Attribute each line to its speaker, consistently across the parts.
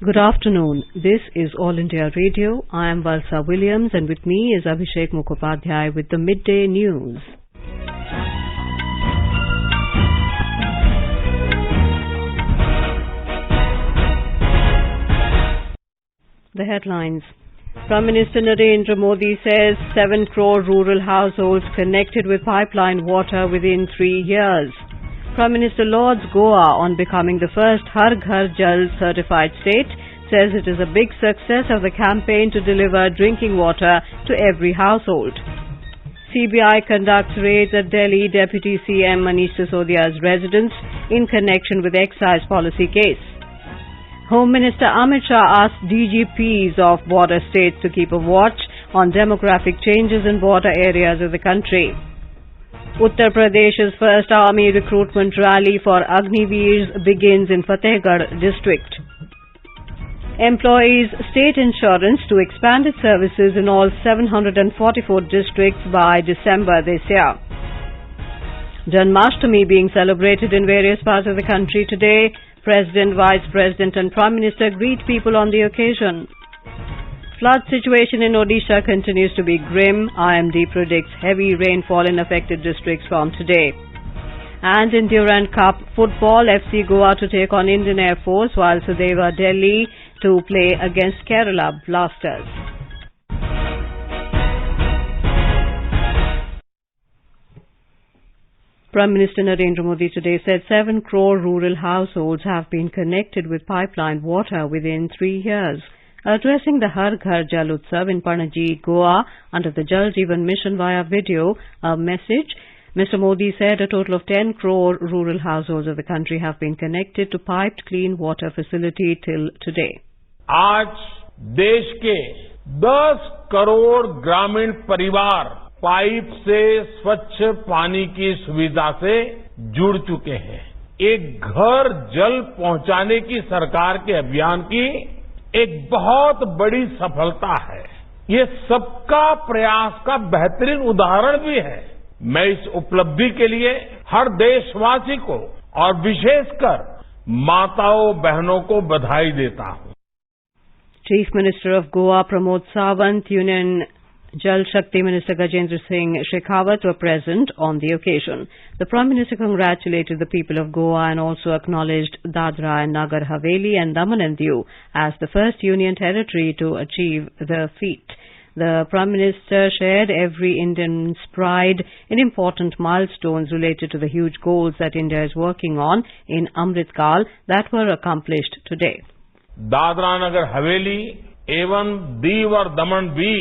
Speaker 1: Good afternoon. This is All India Radio. I am Valsa Williams and with me is Abhishek Mukhopadhyay with the Midday News. The headlines. Prime Minister Narendra Modi says 7 crore rural households connected with pipeline water within 3 years. Prime Minister lauds Goa on becoming the first Har Ghar Jal certified state, says it is a big success of the campaign to deliver drinking water to every household. CBI conducts raids at Delhi Deputy CM Manish Sisodia's residence in connection with excise policy case. Home Minister Amit Shah asked DGPs of border states to keep a watch on demographic changes in border areas of the country. Uttar Pradesh's first army recruitment rally for Agniveers begins in Fatehgarh district. Employees state insurance to expand its services in all 744 districts by December this year. Janmashtami being celebrated in various parts of the country today. President, Vice President and Prime Minister greet people on the occasion. Flood situation in Odisha continues to be grim. IMD predicts heavy rainfall in affected districts from today. And in Durand Cup football, FC Goa to take on Indian Air Force while Sudeva Delhi to play against Kerala Blasters. Prime Minister Narendra Modi today said 7 crore rural households have been connected with pipeline water within 3 years. Addressing the Har Ghar Jal Utsav in Panaji, Goa, under the Jal Jeevan Mission via video message, Mr. Modi said a total of 10 crore rural households of the country have been connected to piped clean water facility till today.
Speaker 2: आज देश के 10 करोड़ ग्रामीण परिवार pipe से स्वच्छ पानी की सुविधा से जुड़ चुके हैं। एक घर जल पहुंचाने की सरकार के अभियान की एक बहुत बड़ी सफलता है। ये सबका प्रयास का बेहतरीन उदाहरण भी है। मैं इस उपलब्धि के लिए हर देशवासी को और विशेषकर माताओं बहनों को बधाई देता हूं।
Speaker 1: Chief Minister of Goa Pramod Sawant, Union Jal Shakti Minister Gajendra Singh Shekhawat were present on the occasion. The Prime Minister congratulated the people of Goa and also acknowledged Dadra and Nagar Haveli and Daman and Diu as the first union territory to achieve the feat. The Prime Minister shared every Indian's pride in important milestones related to the huge goals that India is working on in Amrit Kal that were accomplished today.
Speaker 2: Dadra Nagar Haveli एवं दीव और दमन भी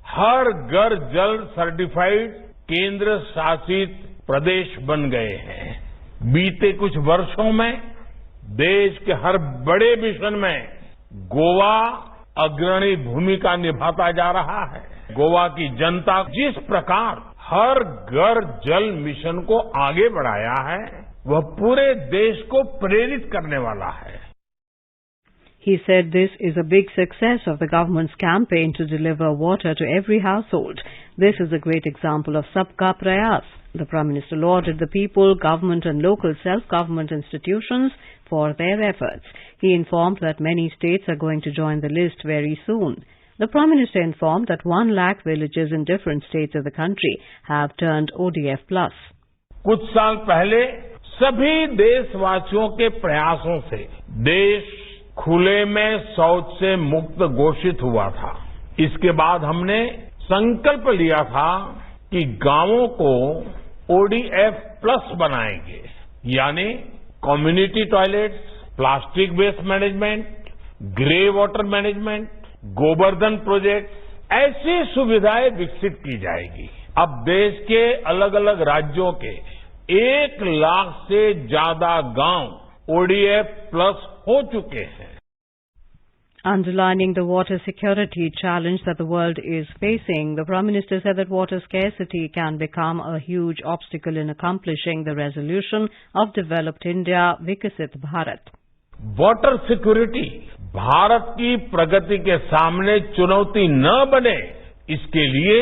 Speaker 2: हर घर जल certified केंद्र शासित प्रदेश बन गए हैं। बीते कुछ वर्षों में देश के हर बड़े मिशन में गोवा अग्रणी भूमिका निभाता जा रहा है। गोवा की जनता जिस प्रकार हर घर जल मिशन को आगे बढ़ाया है वह पूरे देश को प्रेरित करने वाला है।
Speaker 1: He said this is a big success of the government's campaign to deliver water to every household. This is a great example of Sabka Prayas. The Prime Minister lauded the people, government and local self-government institutions for their efforts. He informed that many states are going to join the list very soon. The Prime Minister informed that 1 lakh villages in different states of the country have turned ODF+.
Speaker 2: कुछ साल पहले सभी देशवासियों के प्रयासों से देश खुले में शौच से मुक्त घोषित हुआ था। इसके बाद हमने संकल्प लिया था कि गांवों को ओडीएफ प्लस बनाएंगे, यानी community toilets, plastic waste management, grey water management, Gobardhan project, ऐसी सुविधाएं विकसित की जाएगी। अब देश के अलग अलग राज्यों के 1 लाख से ज्यादा गांव ओडीएफ प्लस हो चुके हैं।
Speaker 1: Underlining the water security challenge that the world is facing, the Prime Minister said that water scarcity can become a huge obstacle in accomplishing the resolution of Developed India, Vikasit Bharat.
Speaker 2: Water security Bharat की प्रगति के सामने चुनौती न बने, इसके लिए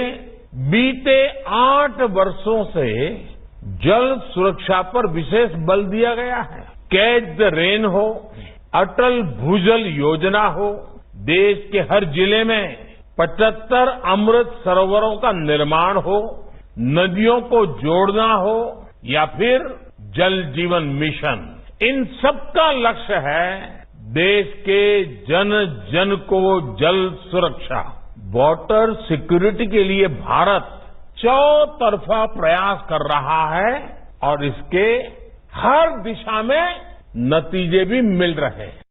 Speaker 2: बीते 8 वर्षों से जल सुरक्षा पर विशेष बल दिया गया है। कैच द रेन हो, अटल भूजल योजना हो, देश के हर जिले में 75 अमृत सरोवरों का निर्माण हो, नदियों को जोड़ना हो या फिर जल जीवन मिशन, इन सबका लक्ष्य है देश के जन जन को जल सुरक्षा। वाटर सिक्योरिटी के लिए भारत चौतरफा प्रयास कर रहा है और इसके हर दिशा में नतीजे भी मिल रहे हैं।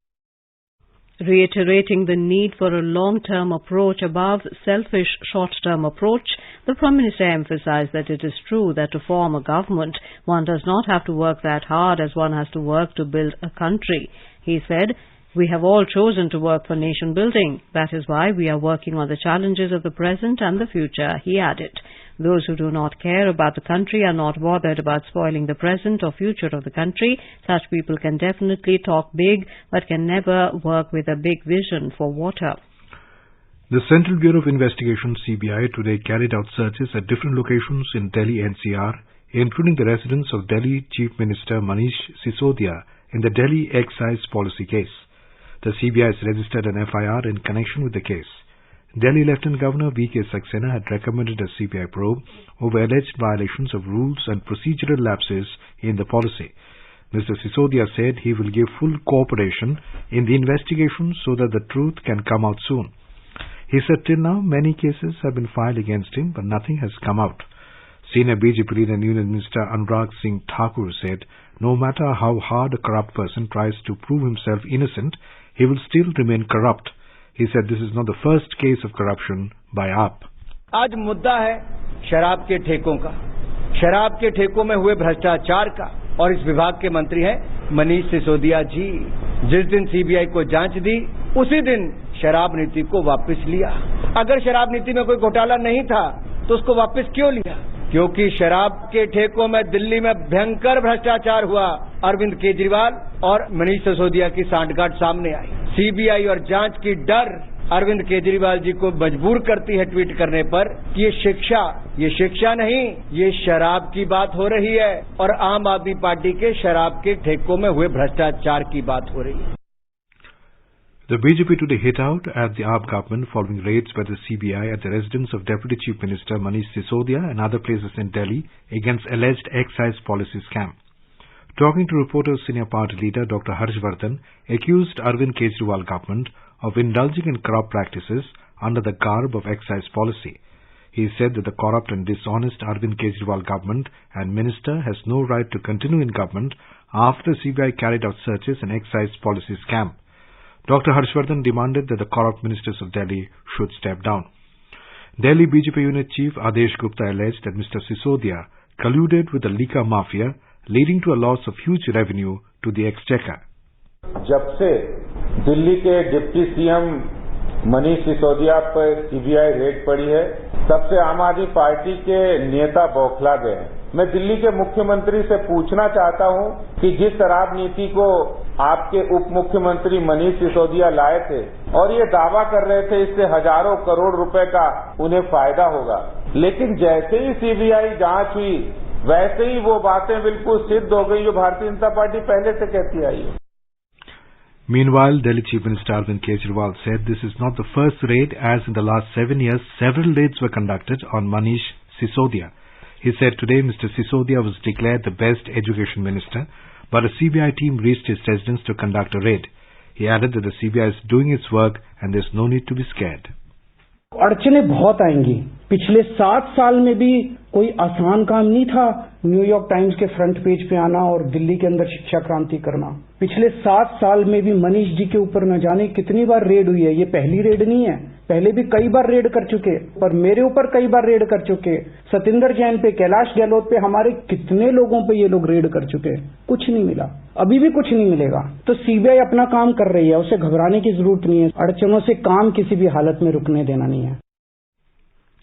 Speaker 1: Reiterating the need for a long-term approach above selfish short-term approach, the Prime Minister emphasized that it is true that to form a government, one does not have to work that hard as one has to work to build a country. He said, "We have all chosen to work for nation building. That is why we are working on the challenges of the present and the future," he added. Those who do not care about the country are not bothered about spoiling the present or future of the country. Such people can definitely talk big, but can never work with a big vision for water.
Speaker 3: The Central Bureau of Investigation, CBI, today carried out searches at different locations in Delhi NCR, including the residence of Delhi Chief Minister Manish Sisodia in the Delhi excise policy case. The CBI has registered an FIR in connection with the case. Delhi Lieutenant Governor V.K. Saxena had recommended a CBI probe over alleged violations of rules and procedural lapses in the policy. Mr. Sisodia said he will give full cooperation in the investigation so that the truth can come out soon. He said till now many cases have been filed against him, but nothing has come out. Senior BJP leader and Union Minister Anurag Singh Thakur said, no matter how hard a corrupt person tries to prove himself innocent, he will still remain corrupt. He said this is not the first case of corruption by AAP.
Speaker 4: आज मुद्दा है शराब के ठेकों का, शराब के ठेकों में हुए भ्रष्टाचार का, और इस विभाग के मंत्री हैं मनीष सिसोदिया जी। जिस दिन सीबीआई को जांच दी, उसी दिन शराब नीति को वापस लिया। अगर शराब नीति में कोई घोटाला नहीं था तो उसको वापस क्यों लिया? क्योंकि शराब के ठेकों में दिल्ली में भयंकर भ्रष्टाचार हुआ। अरविंद केजरीवाल और मनीष सिसोदिया की सांठगांठ सामने आई। सीबीआई और जांच की डर अरविंद केजरीवाल जी को मजबूर करती है ट्वीट करने पर कि ये शिक्षा नहीं, ये शराब की बात हो रही है और आम आदमी पार्टी के शराब के ठेकों में हुए भ्रष्टाचार की बात हो रही है।
Speaker 3: The BJP today hit out at the AAP government following raids by the CBI at the residence of Deputy Chief Minister Manish Sisodia and other places in Delhi against alleged excise policy scam. Talking to reporters, senior party leader Dr. Harshvardhan accused Arvind Kejriwal government of indulging in corrupt practices under the garb of excise policy. He said that the corrupt and dishonest Arvind Kejriwal government and minister has no right to continue in government after the CBI carried out searches and excise policy scam. Dr. Harshvardhan demanded that the corrupt ministers of Delhi should step down. Delhi BJP unit chief Adesh Gupta alleged that Mr. Sisodia colluded with the liquor mafia, leading to a loss of huge revenue to the exchequer.
Speaker 5: जब से दिल्ली के deputy CM Manish Sisodia पर CBI red पड़ी है, तब से आम आदमी पार्टी के नेता बौखला गए हैं। मैं दिल्ली के मुख्यमंत्री से पूछना चाहता हूं कि जिस शराब नीति को आपके उप मुख्यमंत्री मनीष सिसोदिया लाए थे और ये दावा कर रहे थे इससे हजारों करोड़ रुपए का उन्हें फायदा होगा, लेकिन जैसे ही सीबीआई जांच हुई वैसे ही वो बातें बिल्कुल सिद्ध हो गई जो भारतीय जनता पार्टी पहले से कहती आई है।
Speaker 3: Meanwhile, Delhi Chief Minister Arvind Kejriwal said this is not the first raid, as in the last 7 years, several raids were conducted on Manish Sisodia. He said today Mr. Sisodia was declared the best education minister, but a CBI team reached his residence to conduct a raid. He added that the CBI is doing its work and there's no need to be scared.
Speaker 6: अड़चनें बहुत आएंगी। पिछले 7 साल में भी कोई आसान काम नहीं था न्यूयॉर्क टाइम्स के फ्रंट पेज पे आना और दिल्ली के अंदर शिक्षा क्रांति करना। पिछले 7 साल में भी मनीष जी के ऊपर न जाने कितनी बार रेड हुई है। ये पहली रेड नहीं है, पहले भी कई बार रेड कर चुके, और मेरे ऊपर कई बार रेड कर चुके। सतिंदर जैन पे, कैलाश गहलोत पे, हमारे कितने लोगों पे ये लोग रेड कर चुके। कुछ नहीं मिला, अभी भी कुछ नहीं मिलेगा। तो सीबीआई अपना काम कर रही है, उसे घबराने की जरूरत नहीं है। अड़चनों से काम किसी भी हालत में रुकने देना नहीं है।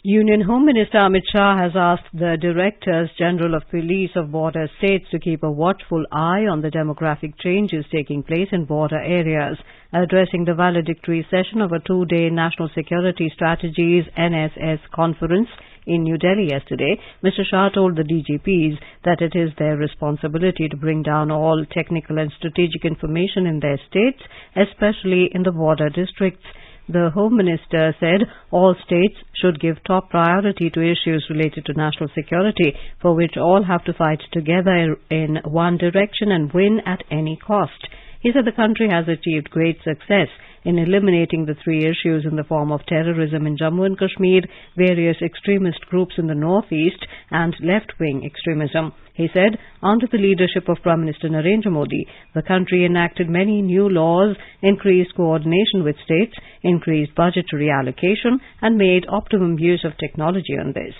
Speaker 1: Union Home Minister Amit Shah has asked the Directors General of Police of border states to keep a watchful eye on the demographic changes taking place in border areas. Addressing the valedictory session of a 2-day National Security Strategies NSS conference In New Delhi yesterday, Mr. Shah told the DGPs that it is their responsibility to bring down all technical and strategic information in their states, especially in the border districts. The Home Minister said all states should give top priority to issues related to national security, for which all have to fight together in one direction and win at any cost. He said the country has achieved great success in eliminating the three issues in the form of terrorism in Jammu and Kashmir, various extremist groups in the northeast, and left-wing extremism. He said, under the leadership of Prime Minister Narendra Modi, the country enacted many new laws, increased coordination with states, increased budgetary allocation, and made optimum use of technology on this.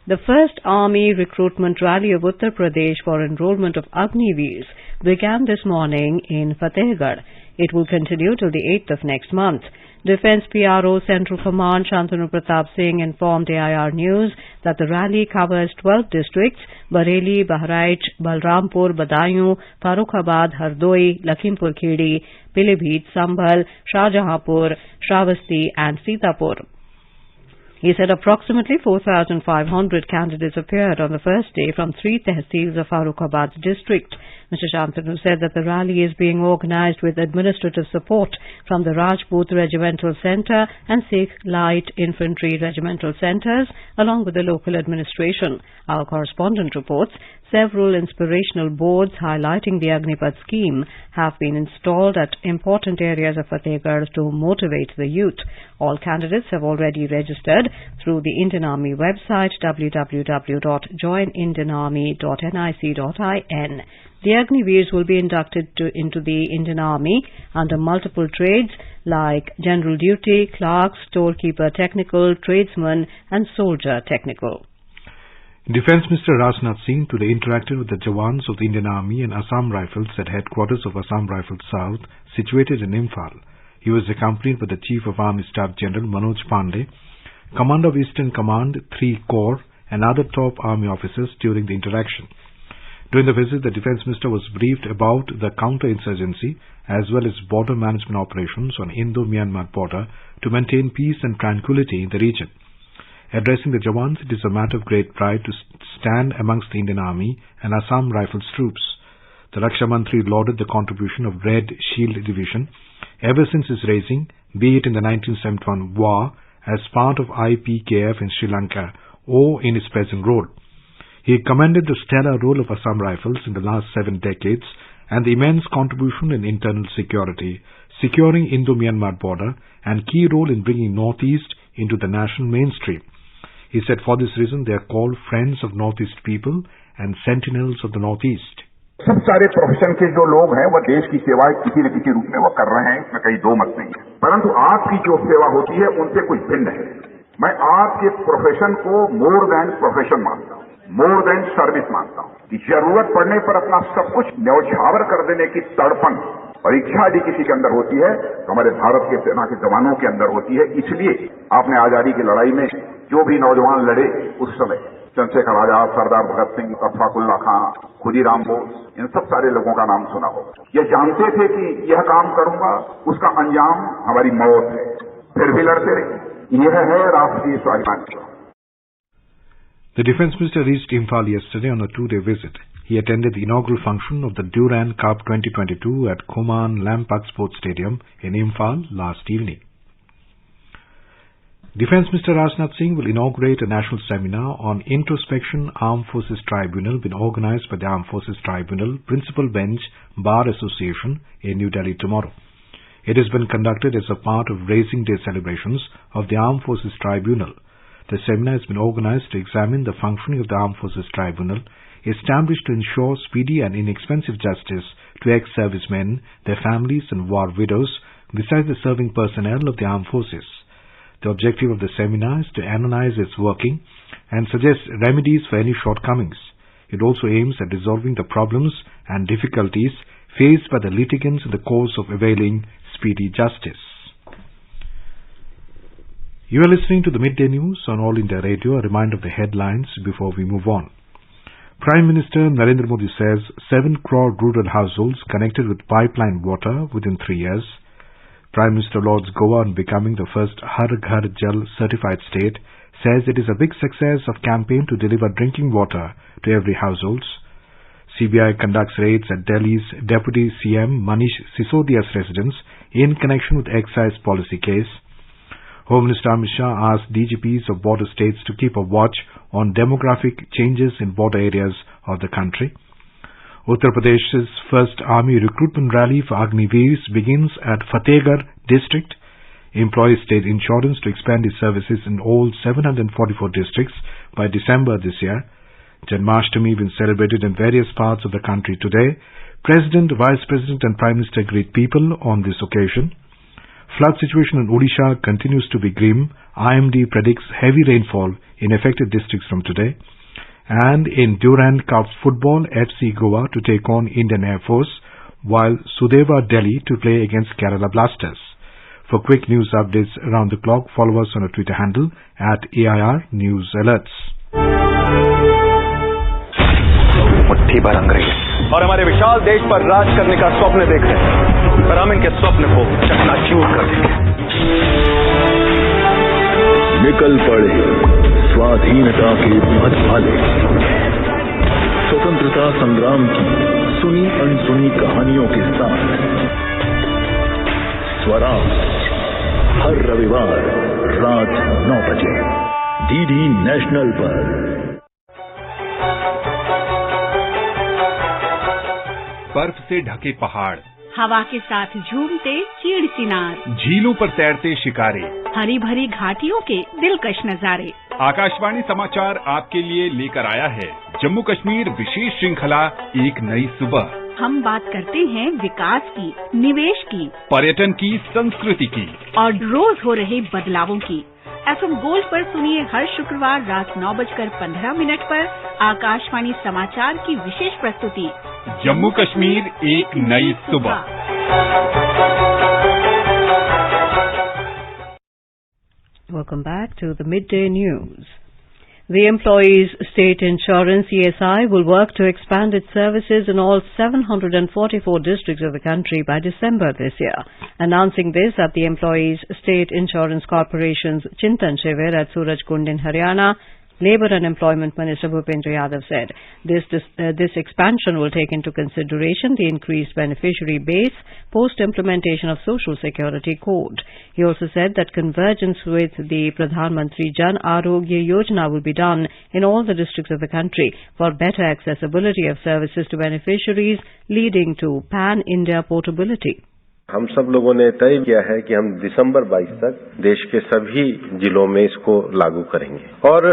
Speaker 1: The first Army recruitment rally of Uttar Pradesh for enrollment of Agniveers began this morning in Fatehgarh. It will continue till the 8th of next month. Defence PRO Central Command Shantanu Pratap Singh informed AIR News that the rally covers 12 districts: Bareilly, Bahraich, Balrampur, Badaयूं, Farrukhabad, Hardoi, Lakhimpur Kheri, Pilibhit, Sambhal, Shahjahanpur, Shravasti and Sitapur. He said approximately 4,500 candidates appeared on the first day from 3 tehsils of Farrukhabad district. Mr. Shantanu said that the rally is being organized with administrative support from the Rajput Regimental Centre and Sikh Light Infantry Regimental Centres, along with the local administration. Our correspondent reports several inspirational boards highlighting the Agnipath scheme have been installed at important areas of Fatehgarh to motivate the youth. All candidates have already registered through the Indian Army website www.joinindianarmy.nic.in. The Agniveers will be inducted into the Indian Army under multiple trades like General Duty, Clerks, Storekeeper Technical, Tradesman and Soldier Technical.
Speaker 3: Defence Minister Rajnath Singh today interacted with the Jawans of the Indian Army and Assam Rifles at headquarters of Assam Rifles South, situated in Imphal. He was accompanied by the Chief of Army Staff General Manoj Pandey, Commander of Eastern Command, 3 Corps and other top Army officers during the interaction. During the visit, the Defence Minister was briefed about the counter-insurgency as well as border management operations on Indo-Myanmar border to maintain peace and tranquility in the region. Addressing the Jawans, it is a matter of great pride to stand amongst the Indian Army and Assam Rifles troops. The Raksha Mantri lauded the contribution of Red Shield Division ever since its raising, be it in the 1971 war as part of IPKF in Sri Lanka or in its present role. He commended the stellar role of Assam Rifles in the last 7 decades and the immense contribution in internal security, securing Indo-Myanmar border, and key role in bringing Northeast into the national mainstream. He said for this reason they are called Friends of Northeast People and Sentinels of the Northeast.
Speaker 7: सब सारे profession के जो लोग हैं वो देश की सेवा किसी न किसी रूप में वो कर रहे हैं, इसमें कहीं दो मत नहीं है, परंतु आपकी जो सेवा होती है उनसे कुछ भिन्न है। मैं आपके प्रोफेशन को मोर देन प्रोफेशन मानता हूँ, मोर देन सर्विस मानता हूँ कि जरूरत पड़ने पर अपना सब कुछ न्यौछावर कर देने की तड़पन और इच्छा यदि किसी के अंदर होती है तो हमारे भारत के सेना के जवानों के अंदर होती है। इसलिए आपने आजादी की लड़ाई में जो भी नौजवान लड़े उस समय, चंद्रशेखर आजाद, सरदार भगत सिंह, अशफाकुल्लाह खां, खुदीराम बोस, इन सब सारे लोगों का नाम सुना होगा। ये जानते थे कि यह काम करूंगा उसका अंजाम हमारी मौत है, फिर भी लड़ते रहे। यह है राष्ट्रीय स्वाभिमान।
Speaker 3: The Defence Minister reached Imphal yesterday on a 2-day visit. He attended the inaugural function of the Durand Cup 2022 at Kuman Lampak Sports Stadium in Imphal last evening. Defence Minister Rajnath Singh will inaugurate a national seminar on Introspection Armed Forces Tribunal being organized by the Armed Forces Tribunal Principal Bench Bar Association in New Delhi tomorrow. It has been conducted as a part of Raising Day celebrations of the Armed Forces Tribunal. The seminar has been organized to examine the functioning of the Armed Forces Tribunal, established to ensure speedy and inexpensive justice to ex-servicemen, their families and war widows, besides the serving personnel of the armed forces. The objective of the seminar is to analyze its working and suggest remedies for any shortcomings. It also aims at resolving the problems and difficulties faced by the litigants in the course of availing speedy justice. You are listening to the Midday News on All India Radio. A reminder of the headlines before we move on. Prime Minister Narendra Modi says 7 crore rural households connected with pipeline water within 3 years. Prime Minister lauds Goa on becoming the first Har Ghar Jal certified state, says it is a big success of campaign to deliver drinking water to every household. CBI conducts raids at Delhi's Deputy CM Manish Sisodia's residence in connection with excise policy case. Home Minister Amit Shah asked DGPs of border states to keep a watch on demographic changes in border areas of the country. Uttar Pradesh's first army recruitment rally for Agniveers begins at Fatehgarh district. Employs state insurance to expand its services in all 744 districts by December this year. Janmashtami been celebrated in various parts of the country today. President, Vice President and Prime Minister greet people on this occasion. Flood situation in Odisha continues to be grim. IMD predicts heavy rainfall in affected districts from today. And in Durand Cup football, FC Goa to take on Indian Air Force, while Sudeva Delhi to play against Kerala Blasters. For quick news updates around the clock, follow us on our Twitter handle at AIR News Alerts.
Speaker 8: मुट्ठी भर अंग्रेज और हमारे विशाल देश पर राज करने का स्वप्न देख रहे हैं, पर हम इनके स्वप्न को चकनाचूर कर देंगे।
Speaker 9: निकल पड़े स्वाधीनता के पथ वाले, स्वतंत्रता संग्राम की सुनी अनसुनी कहानियों के साथ स्वराज हर रविवार रात 9 बजे डीडी नेशनल पर।
Speaker 10: बर्फ से ढके पहाड़,
Speaker 11: हवा के साथ झूमते चीड़ चिनार,
Speaker 10: झीलों पर तैरते शिकारे,
Speaker 11: हरी भरी घाटियों के दिलकश नजारे।
Speaker 10: आकाशवाणी समाचार आपके लिए लेकर आया है जम्मू कश्मीर विशेष श्रृंखला एक नई सुबह।
Speaker 11: हम बात करते हैं विकास की, निवेश की,
Speaker 10: पर्यटन की, संस्कृति की
Speaker 11: और रोज हो रहे बदलावों की। FM गोल्ड पर सुनिए हर शुक्रवार रात 9:15 पर आकाशवाणी समाचार की विशेष प्रस्तुति
Speaker 10: जम्मू कश्मीर एक नई सुबह।
Speaker 1: Welcome back to the Midday News. The Employees State Insurance ESI will work to expand its services in all 744 districts of the country by December this year. Announcing this at the Employees State Insurance Corporation's Chintan Shivir at Surajkund in Haryana, Labour and Employment Minister Bhupendra Yadav said this expansion will take into consideration the increased beneficiary base post-implementation of Social Security Code. He also said that convergence with the Pradhan Mantri Jan Arogya Yojana will be done in all the districts of the country for better accessibility of services to beneficiaries, leading to pan-India portability.
Speaker 12: हम सब लोगों ने तय किया है कि हम दिसंबर 22 तक देश के सभी जिलों में इसको लागू करेंगे और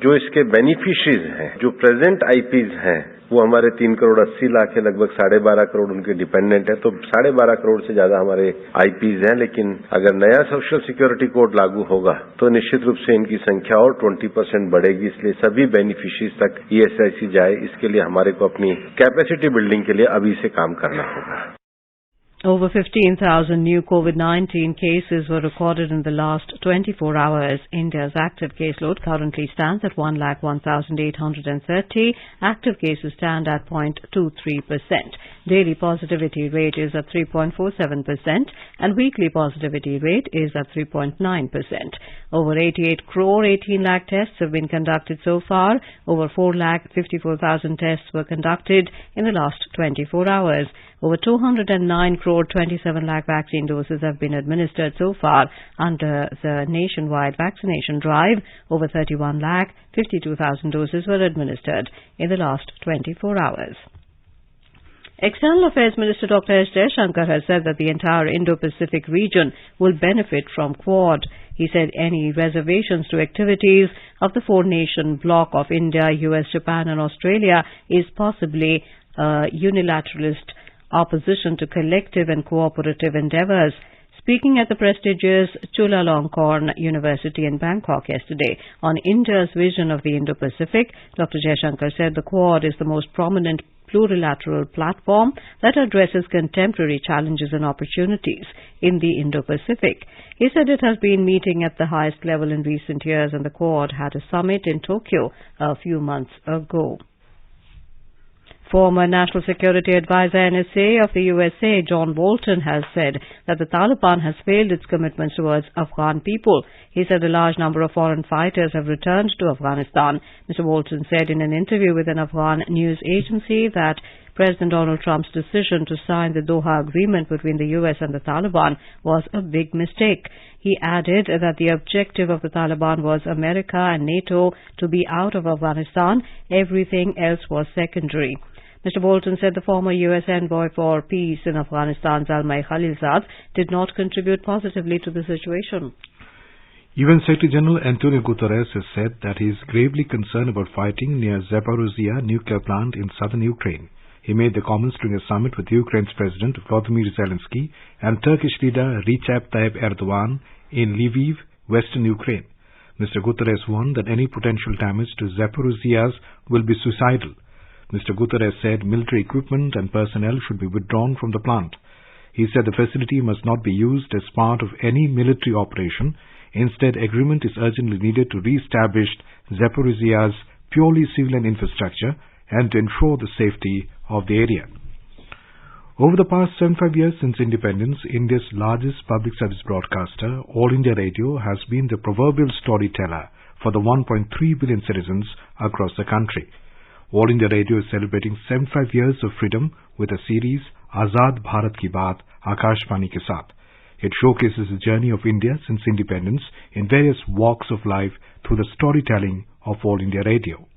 Speaker 12: जो इसके बेनिफिशियरीज हैं, जो प्रेजेंट आईपीज हैं, वो हमारे 3 करोड़ 80 लाख है, लगभग 12.5 करोड़ उनके डिपेंडेंट है, तो 12.5 करोड़ से ज्यादा हमारे आईपीज हैं। लेकिन अगर नया सोशल सिक्योरिटी कोड लागू होगा तो निश्चित रूप से इनकी संख्या और 20% बढ़ेगी। इसलिए सभी बेनिफिशियरीज तक ईएसआईसी जाए, इसके लिए हमारे को अपनी कैपेसिटी बिल्डिंग के लिए अभी से काम करना होगा।
Speaker 1: Over 15,000 new COVID-19 cases were recorded in the last 24 hours. India's active caseload currently stands at 1,01,830. Active cases stand at 0.23%. Daily positivity rate is at 3.47% and weekly positivity rate is at 3.9%. Over 88 crore 18 lakh tests have been conducted so far. Over 4,54,000 tests were conducted in the last 24 hours. Over 209 crore 27 lakh vaccine doses have been administered so far under the nationwide vaccination drive. Over 31 lakh 52,000 doses were administered in the last 24 hours. External Affairs Minister Dr. S. Jaishankar has said that the entire Indo-Pacific region will benefit from Quad. He said any reservations to activities of the four-nation bloc of India, US, Japan and Australia is possibly unilateralist opposition to collective and cooperative endeavours. Speaking at the prestigious Chulalongkorn University in Bangkok yesterday on India's vision of the Indo-Pacific, Dr. Jaishankar said the Quad is the most prominent plurilateral platform that addresses contemporary challenges and opportunities in the Indo-Pacific. He said it has been meeting at the highest level in recent years, and the Quad had a summit in Tokyo a few months ago. Former National Security Advisor NSA of the USA, John Bolton, has said that the Taliban has failed its commitments towards Afghan people. He said a large number of foreign fighters have returned to Afghanistan. Mr. Bolton said in an interview with an Afghan news agency that President Donald Trump's decision to sign the Doha Agreement between the US and the Taliban was a big mistake. He added that the objective of the Taliban was America and NATO to be out of Afghanistan. Everything else was secondary. Mr. Bolton said the former U.S. envoy for peace in Afghanistan, Zalmay Khalilzad, did not contribute positively to the situation.
Speaker 3: UN Secretary General Antonio Guterres has said that he is gravely concerned about fighting near Zaporizhzhia nuclear plant in southern Ukraine. He made the comments during a summit with Ukraine's President Volodymyr Zelensky and Turkish leader Recep Tayyip Erdogan in Lviv, western Ukraine. Mr. Guterres warned that any potential damage to Zaporizhzhia will be suicidal. Mr. Guterres said military equipment and personnel should be withdrawn from the plant. He said the facility must not be used as part of any military operation. Instead, agreement is urgently needed to re-establish Zaporizhzhia's purely civilian infrastructure and to ensure the safety of the area. Over the past 75 years since independence, India's largest public service broadcaster, All India Radio, has been the proverbial storyteller for the 1.3 billion citizens across the country. All India Radio is celebrating 75 years of freedom with a series, Azad Bharat Ki Baat, Akashvani Ke Saath. It showcases the journey of India since independence in various walks of life through the storytelling of All India Radio.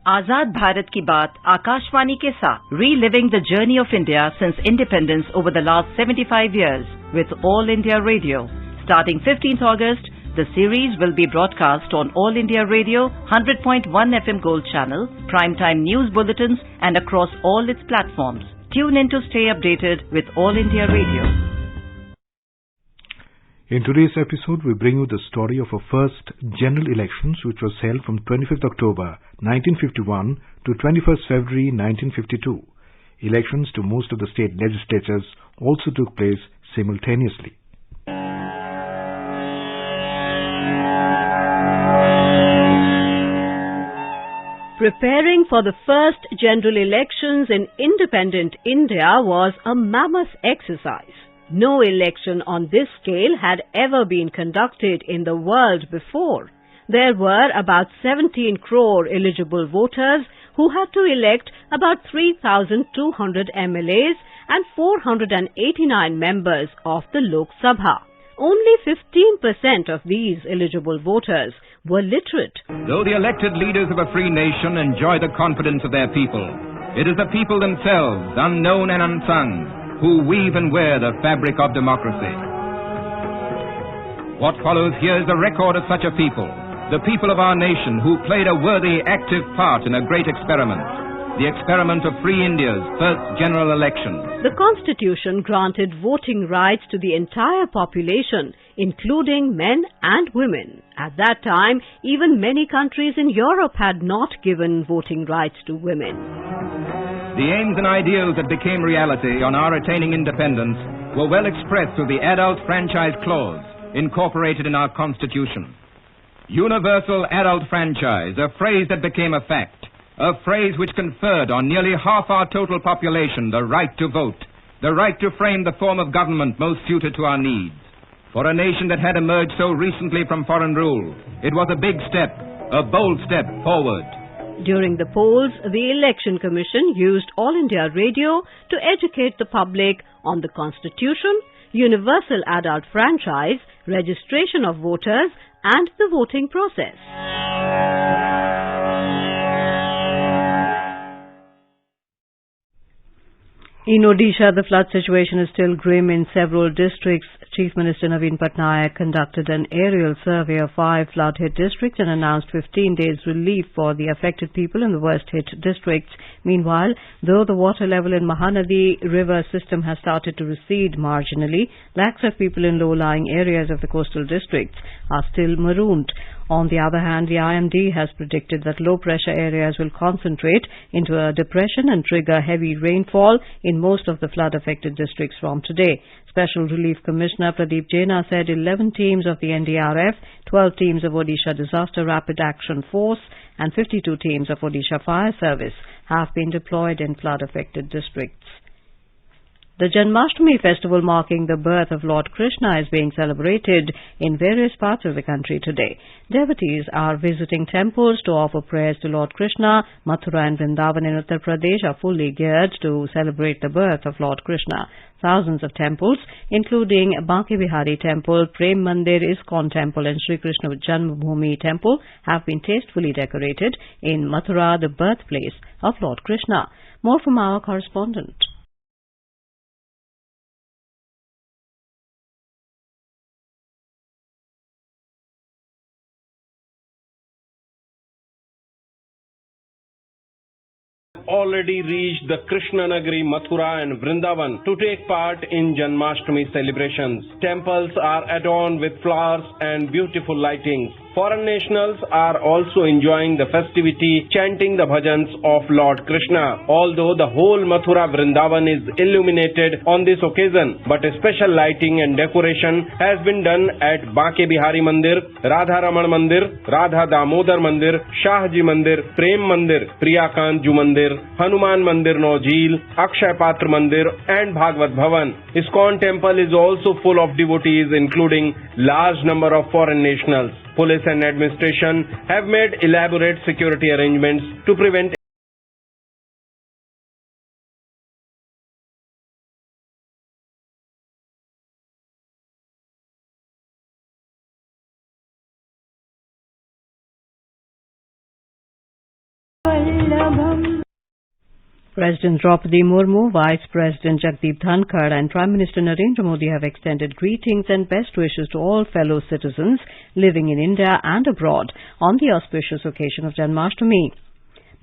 Speaker 13: Azad Bharat Ki Baat, Akashvani Ke Saath, reliving the journey of India since independence over the last 75 years with All India Radio. Starting 15th August, the series will be broadcast on All India Radio, 100.1 FM Gold Channel, primetime news bulletins and across all its platforms. Tune in to stay updated with All India Radio.
Speaker 3: In today's episode, we bring you the story of our first general elections, which was held from 25th October 1951 to 21st February 1952. Elections to most of the state legislatures also took place simultaneously.
Speaker 1: Preparing for the first general elections in independent India was a mammoth exercise. No election on this scale had ever been conducted in the world before. There were about 17 crore eligible voters who had to elect about 3,200 MLAs and 489 members of the Lok Sabha. Only 15% of these eligible voters were literate.
Speaker 14: Though the elected leaders of a free nation enjoy the confidence of their people, it is the people themselves, unknown and unsung, who weave and wear the fabric of democracy. What follows here is the record of such a people, the people of our nation who played a worthy, active part in a great experiment, the experiment of free India's first general election.
Speaker 1: The Constitution granted voting rights to the entire population, including men and women. At that time, even many countries in Europe had not given voting rights to women.
Speaker 14: The aims and ideals that became reality on our attaining independence were well expressed through the Adult Franchise Clause, incorporated in our Constitution. Universal adult franchise, a phrase that became a fact, a phrase which conferred on nearly half our total population the right to vote, the right to frame the form of government most suited to our needs. For a nation that had emerged so recently from foreign rule, it was a big step, a bold step forward.
Speaker 1: During the polls, the Election Commission used All India Radio to educate the public on the Constitution, universal adult franchise, registration of voters, and the voting process. In Odisha, the flood situation is still grim in several districts. Chief Minister Naveen Patnaik conducted an aerial survey of 5 flood-hit districts and announced 15 days relief for the affected people in the worst-hit districts. Meanwhile, though the water level in Mahanadi river system has started to recede marginally, lakhs of people in low-lying areas of the coastal districts are still marooned. On the other hand, the IMD has predicted that low-pressure areas will concentrate into a depression and trigger heavy rainfall in most of the flood-affected districts from today. Special Relief Commissioner Pradeep Jaina said 11 teams of the NDRF, 12 teams of Odisha Disaster Rapid Action Force and 52 teams of Odisha Fire Service have been deployed in flood-affected districts. The Janmashtami festival marking the birth of Lord Krishna is being celebrated in various parts of the country today. Devotees are visiting temples to offer prayers to Lord Krishna. Mathura and Vrindavan in Uttar Pradesh are fully geared to celebrate the birth of Lord Krishna. Thousands of temples, including Banke Bihari Temple, Prem Mandir, ISKCON Temple and Sri Krishna Janmabhoomi Temple, have been tastefully decorated in Mathura, the birthplace of Lord Krishna. More from our correspondent.
Speaker 15: Already reached the Krishna Nagari, Mathura and Vrindavan to take part in Janmashtami celebrations. Temples are adorned with flowers and beautiful lightings. Foreign nationals are also enjoying the festivity, chanting the bhajans of Lord Krishna. Although the whole Mathura Vrindavan is illuminated on this occasion, but a special lighting and decoration has been done at Banke Bihari Mandir, Radha Raman Mandir, Radha Damodar Mandir, Shahji Mandir, Prem Mandir, Priyakanju Mandir, Hanuman Mandir Naujil, Akshay Patra Mandir and Bhagwat Bhavan. ISKCON Temple is also full of devotees, including large number of foreign nationals. Police and administration have made elaborate security arrangements to prevent
Speaker 1: President Draupadi Murmu, Vice President Jagdeep Dhankar and Prime Minister Narendra Modi have extended greetings and best wishes to all fellow citizens living in India and abroad on the auspicious occasion of Janmashtami.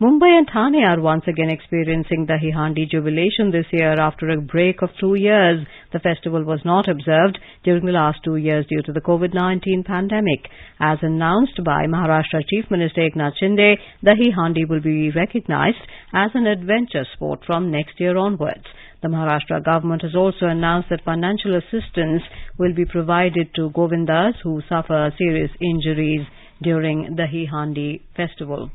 Speaker 1: Mumbai and Thane are once again experiencing the Handi jubilation this year after a break of 2 years. The festival was not observed during the last 2 years due to the COVID-19 pandemic. As announced by Maharashtra Chief Minister Eknath Shinde, the Handi will be recognized as an adventure sport from next year onwards. The Maharashtra government has also announced that financial assistance will be provided to Govindas who suffer serious injuries during the Handi festival.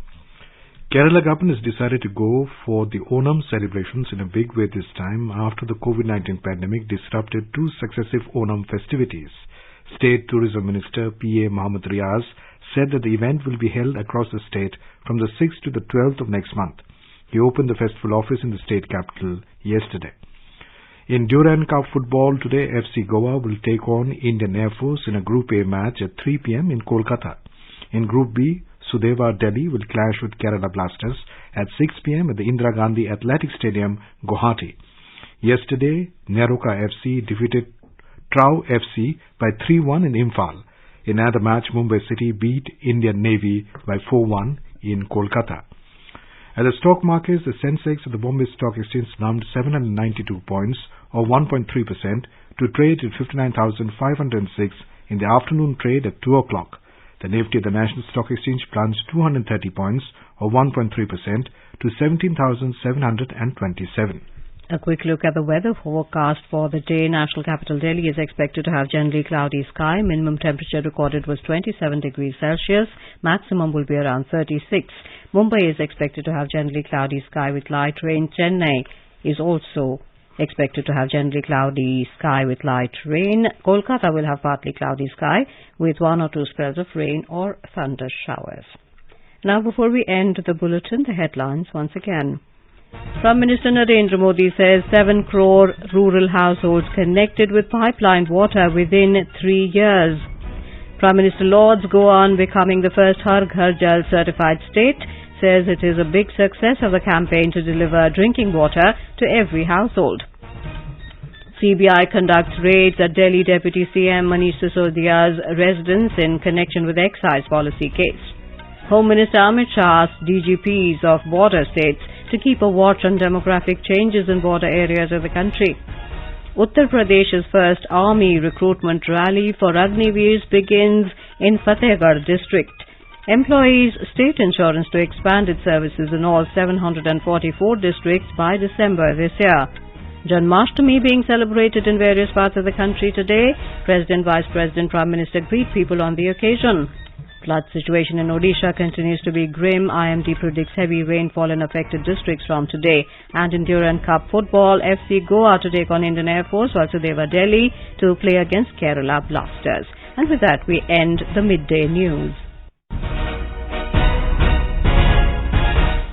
Speaker 3: Kerala government has decided to go for the Onam celebrations in a big way this time after the COVID-19 pandemic disrupted 2 successive Onam festivities. State Tourism Minister P.A. Mohammed Riaz said that the event will be held across the state from the 6th to the 12th of next month. He opened the festival office in the state capital yesterday. In Duran Cup football today, FC Goa will take on Indian Air Force in a Group A match at 3 p.m. in Kolkata. In Group B, Sudeva Delhi will clash with Kerala Blasters at 6 p.m. at the Indira Gandhi Athletic Stadium, Guwahati. Yesterday, Neroka FC defeated Trau FC by 3-1 in Imphal. In another match, Mumbai City beat Indian Navy by 4-1 in Kolkata. At the stock markets, the Sensex at the Bombay Stock Exchange slumped 792 points or 1.3% to trade at 59,506 in the afternoon trade at 2 o'clock. The Nifty at the National Stock Exchange plunged 230 points or 1.3% to 17,727.
Speaker 1: A quick look at the weather forecast for the day. National capital Delhi is expected to have generally cloudy sky. Minimum temperature recorded was 27 degrees Celsius. Maximum will be around 36. Mumbai is expected to have generally cloudy sky with light rain. Chennai is also expected to have generally cloudy sky with light rain. Kolkata will have partly cloudy sky with 1 or 2 spells of rain or thunder showers. Now, before we end the bulletin, the headlines once again. Prime Minister Narendra Modi says 7 crore rural households connected with pipeline water within 3 years. Prime Minister Lords go on becoming the first Har Ghar Jal certified state. Says it is a big success of the campaign to deliver drinking water to every household. CBI conducts raids at Delhi Deputy CM Manish Sisodia's residence in connection with excise policy case. Home Minister Amit Shah asked DGPs of border states to keep a watch on demographic changes in border areas of the country. Uttar Pradesh's first army recruitment rally for Agniveers begins in Fatehgarh district. Employees state insurance to expand its services in all 744 districts by December this year. Janmashtami being celebrated in various parts of the country today. President, Vice President, Prime Minister greet people on the occasion. Flood situation in Odisha continues to be grim. IMD predicts heavy rainfall in affected districts from today. And in Durand Cup football, FC Goa to take on Indian Air Force, Vasudeva Delhi to play against Kerala Blasters. And with that, we end the midday news.